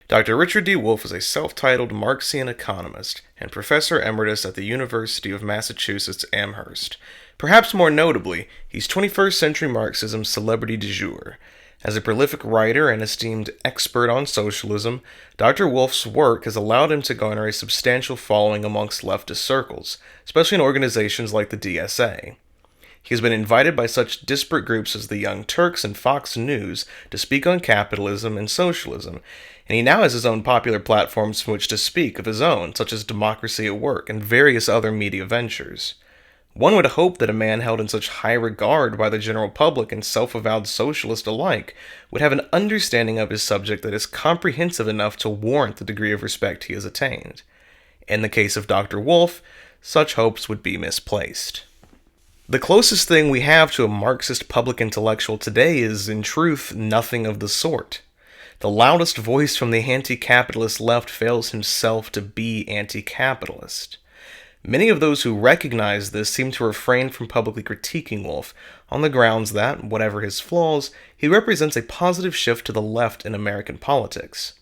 Dr. Richard D. Wolff is a self-titled Marxian economist and professor emeritus at the University of Massachusetts Amherst. Perhaps more notably, he's 21st century Marxism's celebrity du jour. As a prolific writer and esteemed expert on socialism, Dr. Wolff's work has allowed him to garner a substantial following amongst leftist circles, especially in organizations like the DSA. He has been invited by such disparate groups as the Young Turks and Fox News to speak on capitalism and socialism, and he now has his own popular platforms from which to speak of his own, such as Democracy at Work and various other media ventures. One would hope that a man held in such high regard by the general public and self-avowed socialist alike would have an understanding of his subject that is comprehensive enough to warrant the degree of respect he has attained. In the case of Dr. Wolff, such hopes would be misplaced. The closest thing we have to a Marxist public intellectual today is, in truth, nothing of the sort. The loudest voice from the anti-capitalist left fails himself to be anti-capitalist. Many of those who recognize this seem to refrain from publicly critiquing Wolff on the grounds that, whatever his flaws, he represents a positive shift to the left in American politics.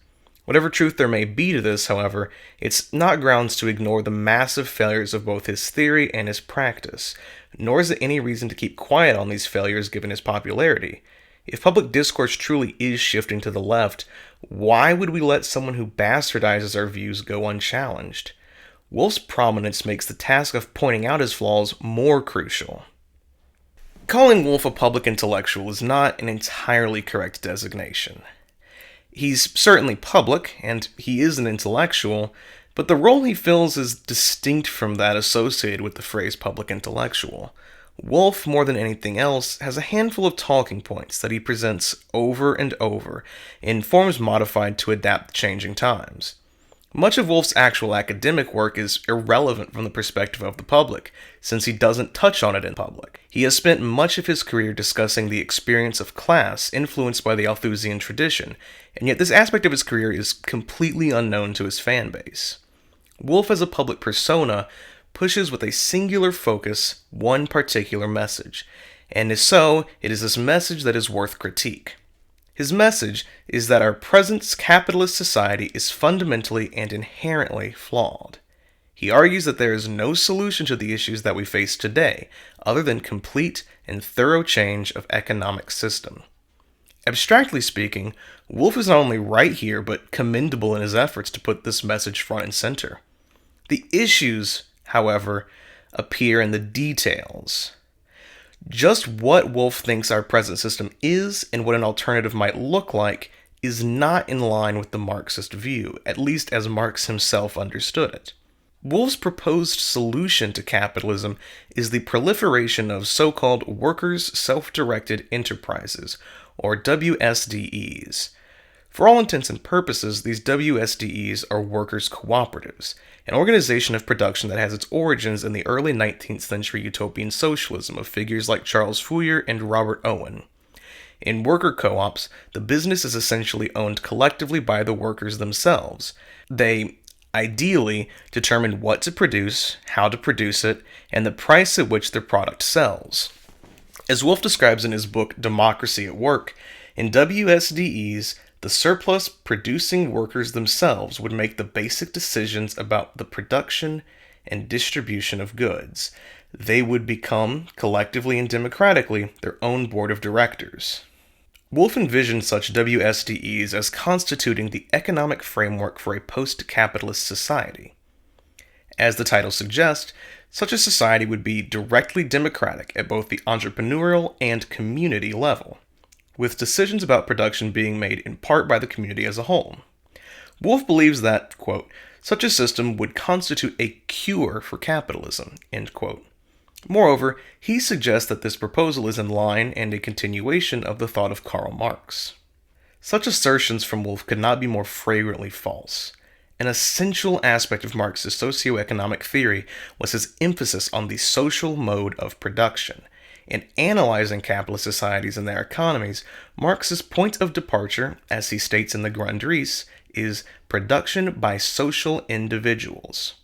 Whatever truth there may be to this, however, it's not grounds to ignore the massive failures of both his theory and his practice, nor is it any reason to keep quiet on these failures given his popularity. If public discourse truly is shifting to the left, why would we let someone who bastardizes our views go unchallenged? Wolff's prominence makes the task of pointing out his flaws more crucial. Calling Wolff a public intellectual is not an entirely correct designation. He's certainly public, and he is an intellectual, but the role he fills is distinct from that associated with the phrase public intellectual. Wolff, more than anything else, has a handful of talking points that he presents over and over, in forms modified to adapt to changing times. Much of Wolff's actual academic work is irrelevant from the perspective of the public, since he doesn't touch on it in public. He has spent much of his career discussing the experience of class influenced by the Althusian tradition, and yet this aspect of his career is completely unknown to his fan base. Wolff as a public persona pushes with a singular focus one particular message, and if so, it is this message that is worth critique. His message is that our present capitalist society is fundamentally and inherently flawed. He argues that there is no solution to the issues that we face today, other than complete and thorough change of economic system. Abstractly speaking, Wolff is not only right here, but commendable in his efforts to put this message front and center. The issues, however, appear in the details. Just what Wolff thinks our present system is and what an alternative might look like is not in line with the Marxist view, at least as Marx himself understood it. Wolff's proposed solution to capitalism is the proliferation of so-called workers' self-directed enterprises, or WSDEs. For all intents and purposes, these WSDEs are workers' cooperatives, an organization of production that has its origins in the early 19th century utopian socialism of figures like Charles Fourier and Robert Owen. In worker co-ops, the business is essentially owned collectively by the workers themselves. They, ideally, determine what to produce, how to produce it, and the price at which their product sells. As Wolff describes in his book Democracy at Work, in WSDEs, the surplus producing workers themselves would make the basic decisions about the production and distribution of goods. They would become, collectively and democratically, their own board of directors. Wolff envisioned such WSDEs as constituting the economic framework for a post-capitalist society. As the title suggests, such a society would be directly democratic at both the entrepreneurial and community level, with decisions about production being made in part by the community as a whole. Wolff believes that, quote, such a system would constitute a cure for capitalism, end quote. Moreover, he suggests that this proposal is in line and a continuation of the thought of Karl Marx. Such assertions from Wolff could not be more flagrantly false. An essential aspect of Marx's socioeconomic theory was his emphasis on the social mode of production. In analyzing capitalist societies and their economies, Marx's point of departure, as he states in the Grundrisse, is production by social individuals.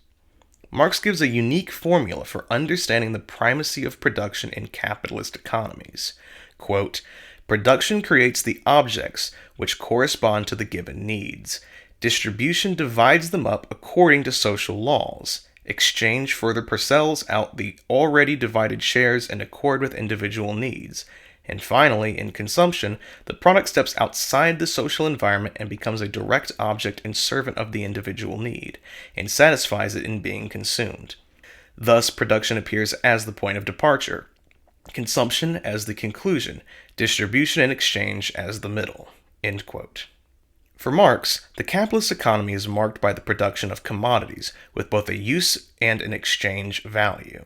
Marx gives a unique formula for understanding the primacy of production in capitalist economies. Quote, production creates the objects which correspond to the given needs. Distribution divides them up according to social laws. Exchange further parcels out the already divided shares in accord with individual needs. And finally, in consumption, the product steps outside the social environment and becomes a direct object and servant of the individual need, and satisfies it in being consumed. Thus, production appears as the point of departure, consumption as the conclusion, distribution and exchange as the middle. End quote. For Marx, the capitalist economy is marked by the production of commodities with both a use and an exchange value.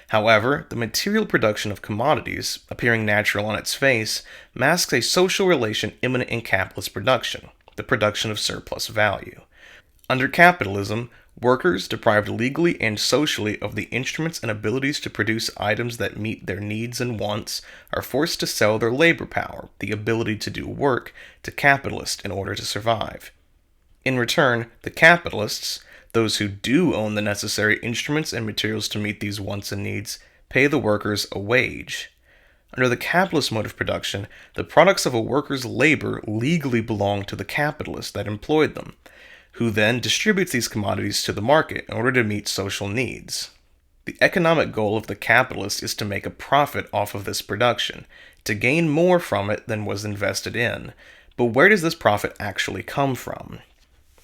However, the material production of commodities, appearing natural on its face, masks a social relation immanent in capitalist production, the production of surplus value. Under capitalism, workers, deprived legally and socially of the instruments and abilities to produce items that meet their needs and wants, are forced to sell their labor power, the ability to do work, to capitalists in order to survive. In return, the capitalists, those who do own the necessary instruments and materials to meet these wants and needs, pay the workers a wage. Under the capitalist mode of production, the products of a worker's labor legally belong to the capitalist that employed them, who then distributes these commodities to the market in order to meet social needs. The economic goal of the capitalist is to make a profit off of this production, to gain more from it than was invested in. But where does this profit actually come from?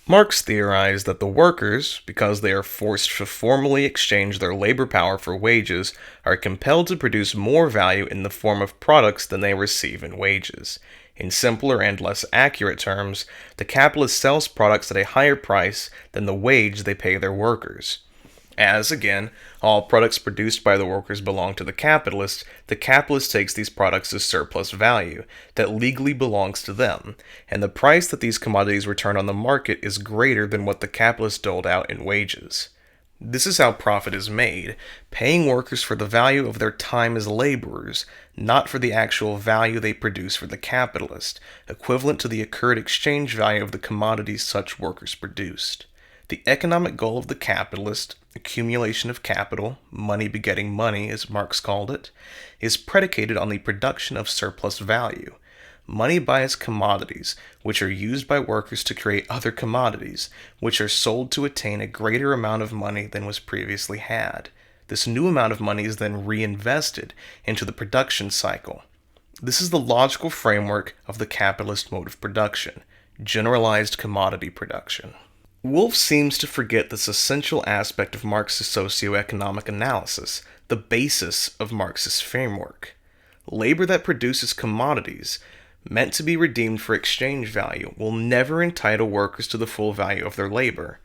Marx theorized that the workers, because they are forced to formally exchange their labor power for wages, are compelled to produce more value in the form of products than they receive in wages. In simpler and less accurate terms, the capitalist sells products at a higher price than the wage they pay their workers. As, again, all products produced by the workers belong to the capitalist takes these products as surplus value that legally belongs to them, and the price that these commodities return on the market is greater than what the capitalist doled out in wages. This is how profit is made, paying workers for the value of their time as laborers, not for the actual value they produce for the capitalist, equivalent to the accrued exchange value of the commodities such workers produced. The economic goal of the capitalist, accumulation of capital, money begetting money as Marx called it, is predicated on the production of surplus value. Money buys commodities, which are used by workers to create other commodities, which are sold to attain a greater amount of money than was previously had. This new amount of money is then reinvested into the production cycle. This is the logical framework of the capitalist mode of production, generalized commodity production. Wolff seems to forget this essential aspect of Marx's socioeconomic analysis, the basis of Marx's framework. Labor that produces commodities, meant to be redeemed for exchange value, will never entitle workers to the full value of their labor.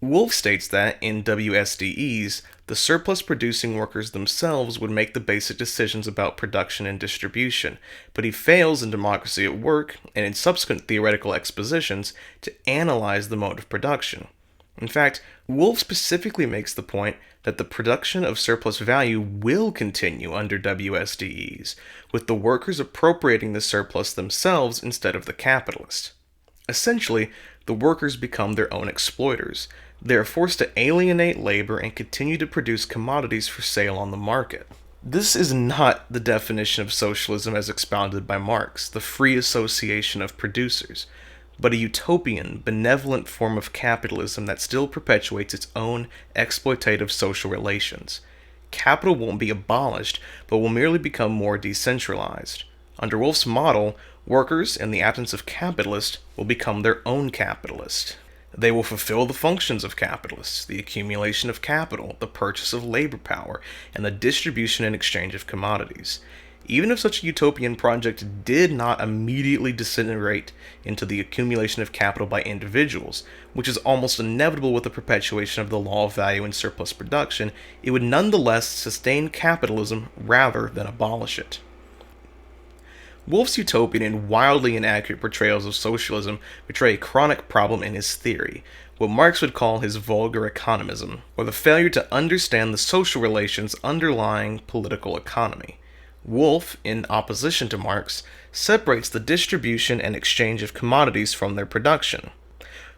Wolff states that, in WSDEs, the surplus-producing workers themselves would make the basic decisions about production and distribution, but he fails in Democracy at Work, and in subsequent theoretical expositions, to analyze the mode of production. In fact, Wolff specifically makes the point that the production of surplus value will continue under WSDEs, with the workers appropriating the surplus themselves instead of the capitalist. Essentially, the workers become their own exploiters. They are forced to alienate labor and continue to produce commodities for sale on the market. This is not the definition of socialism as expounded by Marx, the free association of producers, but a utopian, benevolent form of capitalism that still perpetuates its own exploitative social relations. Capital won't be abolished, but will merely become more decentralized. Under Wolff's model, workers, in the absence of capitalists, will become their own capitalist. They will fulfill the functions of capitalists, the accumulation of capital, the purchase of labor power, and the distribution and exchange of commodities. Even if such a utopian project did not immediately disintegrate into the accumulation of capital by individuals, which is almost inevitable with the perpetuation of the law of value and surplus production, it would nonetheless sustain capitalism rather than abolish it. Wolff's utopian and wildly inaccurate portrayals of socialism betray a chronic problem in his theory, what Marx would call his vulgar economism, or the failure to understand the social relations underlying political economy. Wolff, in opposition to Marx, separates the distribution and exchange of commodities from their production.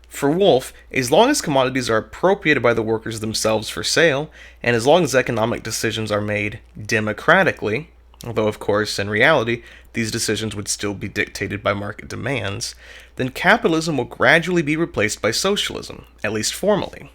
For Wolff, as long as commodities are appropriated by the workers themselves for sale, and as long as economic decisions are made democratically, although of course, in reality, these decisions would still be dictated by market demands, then capitalism will gradually be replaced by socialism, at least formally.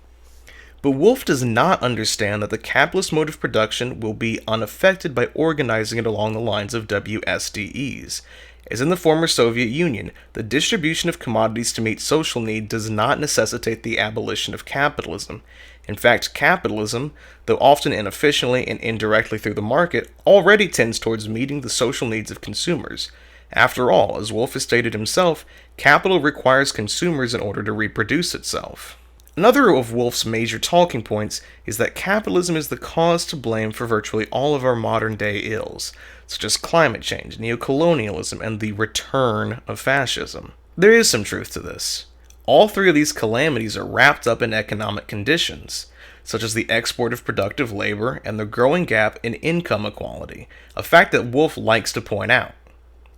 But Wolff does not understand that the capitalist mode of production will be unaffected by organizing it along the lines of WSDEs. As in the former Soviet Union, the distribution of commodities to meet social need does not necessitate the abolition of capitalism. In fact, capitalism, though often inefficiently and indirectly through the market, already tends towards meeting the social needs of consumers. After all, as Wolff has stated himself, capital requires consumers in order to reproduce itself. Another of Wolff's major talking points is that capitalism is the cause to blame for virtually all of our modern-day ills, such as climate change, neocolonialism, and the return of fascism. There is some truth to this. All three of these calamities are wrapped up in economic conditions, such as the export of productive labor and the growing gap in income equality, a fact that Wolff likes to point out.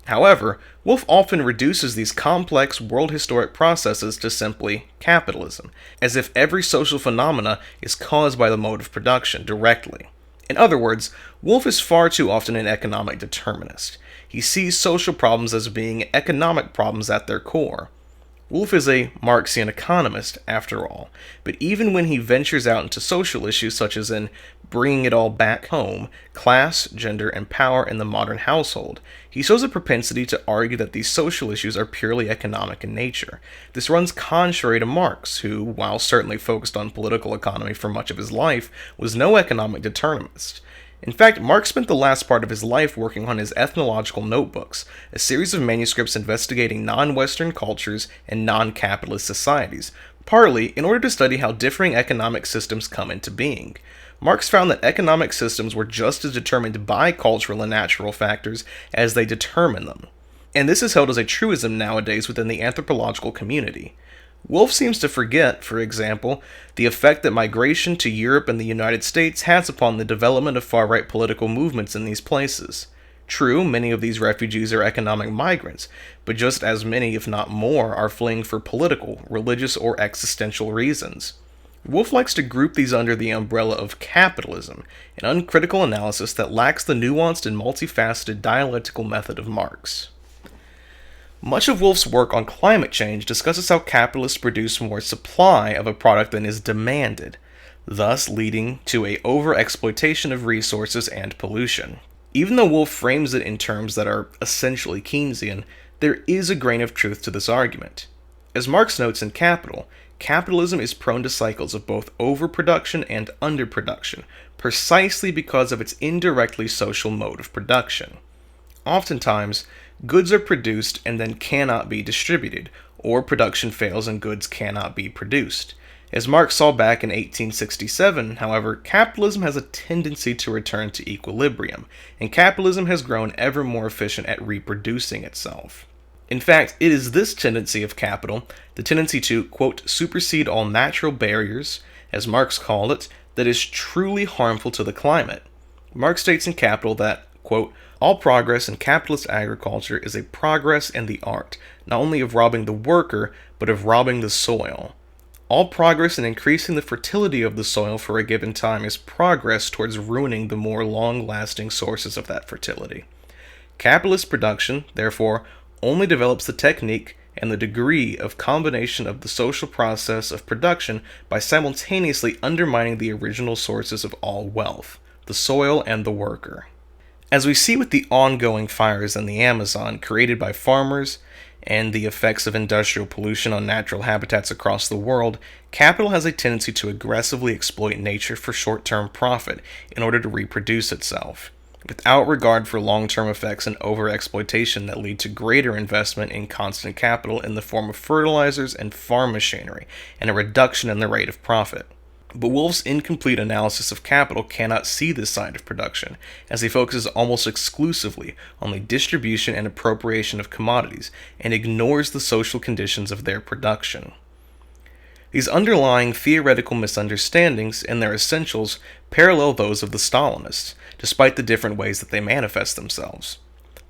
However, Wolff often reduces these complex world historic processes to simply capitalism, as if every social phenomena is caused by the mode of production directly. In other words, Wolff is far too often an economic determinist. He sees social problems as being economic problems at their core. Wolff is a Marxian economist, after all, but even when he ventures out into social issues such as in bringing it all back home, class, gender, and power in the modern household, he shows a propensity to argue that these social issues are purely economic in nature. This runs contrary to Marx, who, while certainly focused on political economy for much of his life, was no economic determinist. In fact, Marx spent the last part of his life working on his ethnological notebooks, a series of manuscripts investigating non-Western cultures and non-capitalist societies, partly in order to study how differing economic systems come into being. Marx found that economic systems were just as determined by cultural and natural factors as they determine them. And this is held as a truism nowadays within the anthropological community. Wolff seems to forget, for example, the effect that migration to Europe and the United States has upon the development of far-right political movements in these places. True, many of these refugees are economic migrants, but just as many, if not more, are fleeing for political, religious, or existential reasons. Wolff likes to group these under the umbrella of capitalism, an uncritical analysis that lacks the nuanced and multifaceted dialectical method of Marx. Much of Wolff's work on climate change discusses how capitalists produce more supply of a product than is demanded, thus leading to a over-exploitation of resources and pollution. Even though Wolff frames it in terms that are essentially Keynesian, there is a grain of truth to this argument. As Marx notes in Capital, capitalism is prone to cycles of both overproduction and underproduction, precisely because of its indirectly social mode of production. Oftentimes, goods are produced and then cannot be distributed, or production fails and goods cannot be produced. As Marx saw back in 1867, however, capitalism has a tendency to return to equilibrium, and capitalism has grown ever more efficient at reproducing itself. In fact, it is this tendency of capital, the tendency to, quote, supersede all natural barriers, as Marx called it, that is truly harmful to the climate. Marx states in Capital that, quote, all progress in capitalist agriculture is a progress in the art, not only of robbing the worker, but of robbing the soil. All progress in increasing the fertility of the soil for a given time is progress towards ruining the more long-lasting sources of that fertility. Capitalist production, therefore, only develops the technique and the degree of combination of the social process of production by simultaneously undermining the original sources of all wealth, the soil and the worker. As we see with the ongoing fires in the Amazon created by farmers and the effects of industrial pollution on natural habitats across the world, capital has a tendency to aggressively exploit nature for short-term profit in order to reproduce itself, without regard for long-term effects and overexploitation that lead to greater investment in constant capital in the form of fertilizers and farm machinery, and a reduction in the rate of profit. But Wolff's incomplete analysis of capital cannot see this side of production, as he focuses almost exclusively on the distribution and appropriation of commodities, and ignores the social conditions of their production. These underlying theoretical misunderstandings and their essentials parallel those of the Stalinists, despite the different ways that they manifest themselves.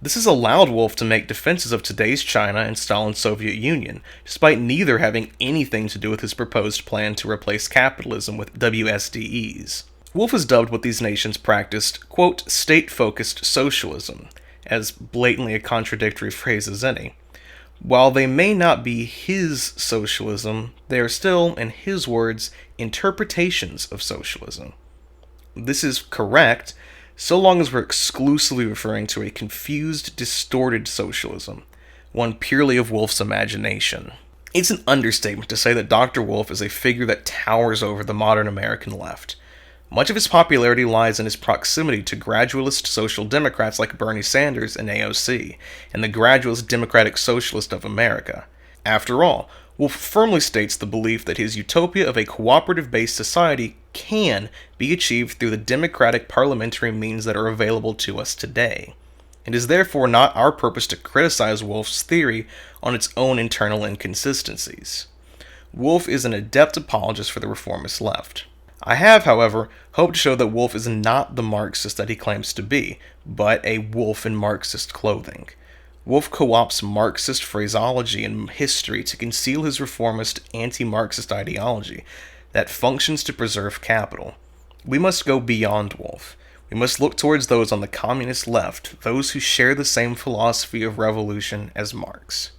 This has allowed Wolff to make defenses of today's China and Stalin's Soviet Union, despite neither having anything to do with his proposed plan to replace capitalism with WSDEs. Wolff has dubbed what these nations practiced, quote, state-focused socialism, as blatantly a contradictory phrase as any. While they may not be his socialism, they are still, in his words, interpretations of socialism. This is correct, so long as we're exclusively referring to a confused, distorted socialism, one purely of Wolff's imagination. It's an understatement to say that Dr. Wolff is a figure that towers over the modern American left. Much of his popularity lies in his proximity to gradualist social democrats like Bernie Sanders and AOC, and the gradualist Democratic Socialist of America. After all, Wolff firmly states the belief that his utopia of a cooperative-based society can be achieved through the democratic parliamentary means that are available to us today. It is therefore not our purpose to criticize Wolff's theory on its own internal inconsistencies. Wolff is an adept apologist for the reformist left. I have, however, hoped to show that Wolff is not the Marxist that he claims to be, but a wolf in Marxist clothing. Wolff co-opts Marxist phraseology and history to conceal his reformist, anti-Marxist ideology that functions to preserve capital. We must go beyond Wolff. We must look towards those on the communist left, those who share the same philosophy of revolution as Marx.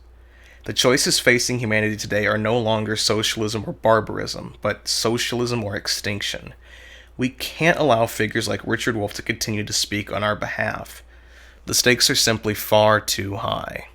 The choices facing humanity today are no longer socialism or barbarism, but socialism or extinction. We can't allow figures like Richard Wolff to continue to speak on our behalf. The stakes are simply far too high.